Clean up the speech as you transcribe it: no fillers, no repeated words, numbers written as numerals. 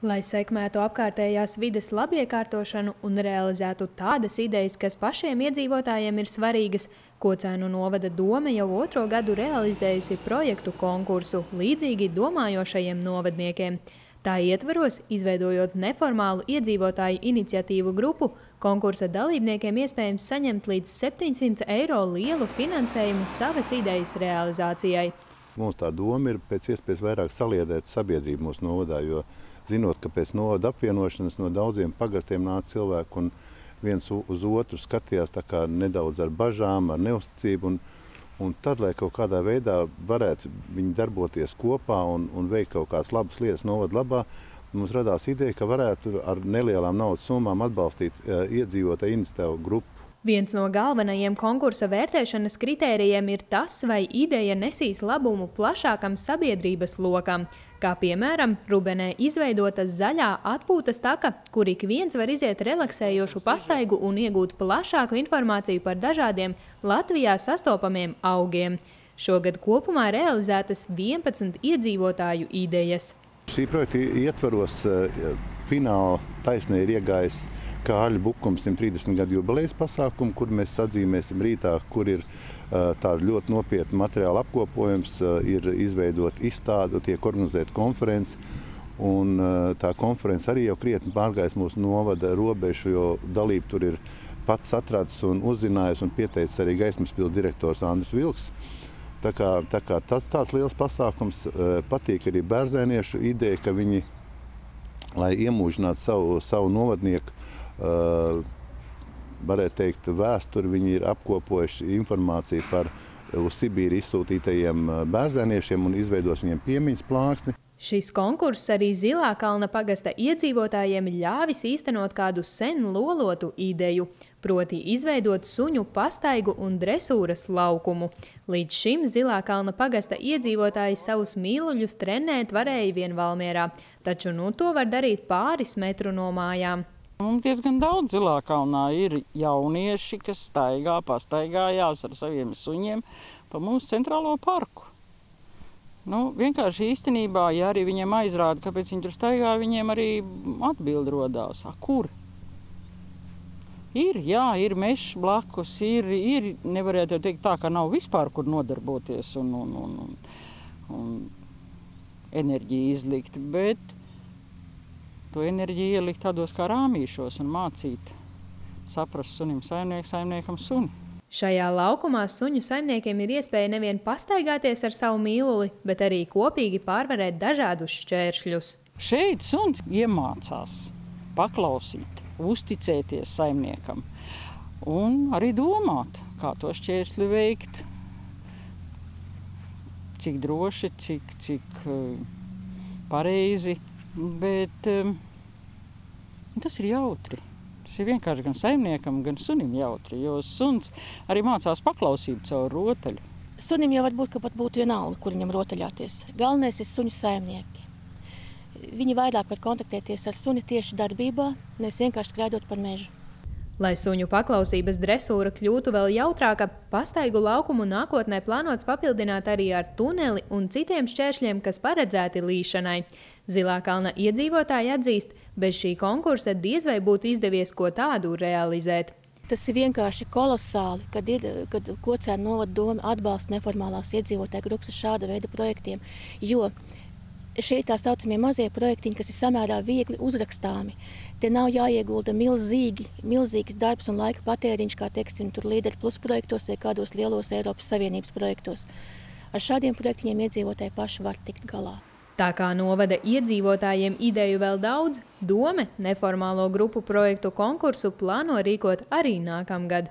Lai sekmētu apkārtējās vides labiekārtošanu un realizētu tādas idejas, kas pašiem iedzīvotājiem ir svarīgas, Kocēnu novada dome jau otro gadu realizējusi projektu konkursu līdzīgi domājošajiem novadniekiem. Tā ietvaros, izveidojot neformālu iedzīvotāju iniciatīvu grupu, konkursa dalībniekiem iespējams saņemt līdz 700 eiro lielu finansējumu savas idejas realizācijai. Mums tā doma ir pēc iespējas vairāk saliedēt sabiedrību mūsu novadā, jo zinot, ka pēc novada apvienošanas no daudziem pagastiem nāca cilvēki un viens uz otru skatījās tā kā nedaudz ar bažām, ar neusticību. Un tad, lai kaut kādā veidā varētu viņi darboties kopā un veikt kaut kādas labas lietas novada labā, mums radās ideja, ka varētu ar nelielām naudas summām atbalstīt iedzīvotāju iniciatīvu grupu. Viens no galvenajiem konkursa vērtēšanas kritērijiem ir tas, vai ideja nesīs labumu plašākam sabiedrības lokam, kā piemēram Rubenē izveidota zaļā atpūtas taka, kur ik viens var iziet relaksējošu pastaigu un iegūt plašāku informāciju par dažādiem Latvijā sastopamiem augiem. Šogad kopumā realizētas 11 iedzīvotāju idejas. Šī projekta ietvaros fināla taisnē ir iegājis Kārļa Bukuma 130 gadu jubilejas pasākumu, kur mēs atzīmēsim rītā, kur ir tāda ļoti nopietna materiāla apkopojums, ir izveidot izstāde, tiek organizēta konference. Un tā konference arī jau krietni pārgājis mūsu novada robežu, jo dalību tur ir pats atradis un uzzinājis un pieteicis arī Gaismas pils direktors Andris Vilks. Tā kā tas tāds liels pasākums, patīk arī bērzēniešu ideja, ka viņi, lai iemūžinātu savu novadnieku, varētu teikt, vēsturi, viņi ir apkopojuši informāciju par uz Sibīri izsūtītajiem bērzēniešiem un izveidos viņiem piemiņas plāksni. Šis konkurss arī Zilākalna pagasta iedzīvotājiem ļāvis īstenot kādu sen lolotu ideju, proti izveidot suņu pastaigu un dresūras laukumu. Līdz šim Zilākalna pagasta iedzīvotāji savus mīluļus trenēt varēja vien Valmierā, taču nu to var darīt pāris metru no mājām. Mums diezgan daudz Zilākalnā ir jaunieši, kas pastaigājās ar saviem suņiem pa mūsu centrālo parku. Vienkārši īstenībā, ja arī viņiem aizrāda, kāpēc viņi tur staigā, viņiem arī atbildi rodās. Kur? Ir mežs blakus, ir nevarētu jau teikt tā, ka nav vispār, kur nodarboties un enerģiju izlikt, bet to enerģiju ielikt tādos kā rāmīšos un mācīt, saprast sunim saimniekam suni. Šajā laukumā suņu saimniekiem ir iespēja nevien pastaigāties ar savu mīluli, bet arī kopīgi pārvarēt dažādus šķēršļus. Šeit suns iemācās paklausīt, uzticēties saimniekam un arī domāt, kā to šķērsli veikt, cik droši, cik pareizi, bet tas ir jautri. Tas ir vienkārši gan saimniekam, gan sunim jautri, jo suns arī mācās paklausīt caur rotaļu. Sunim jau varbūt, ka pat būtu vienalga, kur viņam rotaļāties. Galvenais ir suņu saimnieki. Viņi vairāk var kontaktēties ar suni tieši darbībā, nevis vienkārši skraidot par mežu. Lai suņu paklausības dresūra kļūtu vēl jautrāka, pastaigu laukumu nākotnē plānots papildināt arī ar tuneli un citiem šķēršļiem, kas paredzēti līšanai. Zilākalna iedzīvotāji atzīst, bez šī konkursa diez vai būtu izdevies ko tādu realizēt. Tas ir vienkārši kolosāli, kad Kocēnu novada doma atbalsta neformālās iedzīvotāju grupas šāda veida projektiem, jo šie tā saucamie mazie projektiņi, kas ir samērā viegli uzrakstāmi. Te nav jāiegulda milzīgs darbs un laika patēriņš, kā teiksim, tur Līderi Plus projektos vai kādos lielos Eiropas Savienības projektos. Ar šādiem projektiņiem iedzīvotāji paši var tikt galā. Tā kā novada iedzīvotājiem ideju vēl daudz, dome neformālo grupu projektu konkursu plāno rīkot arī nākamgad.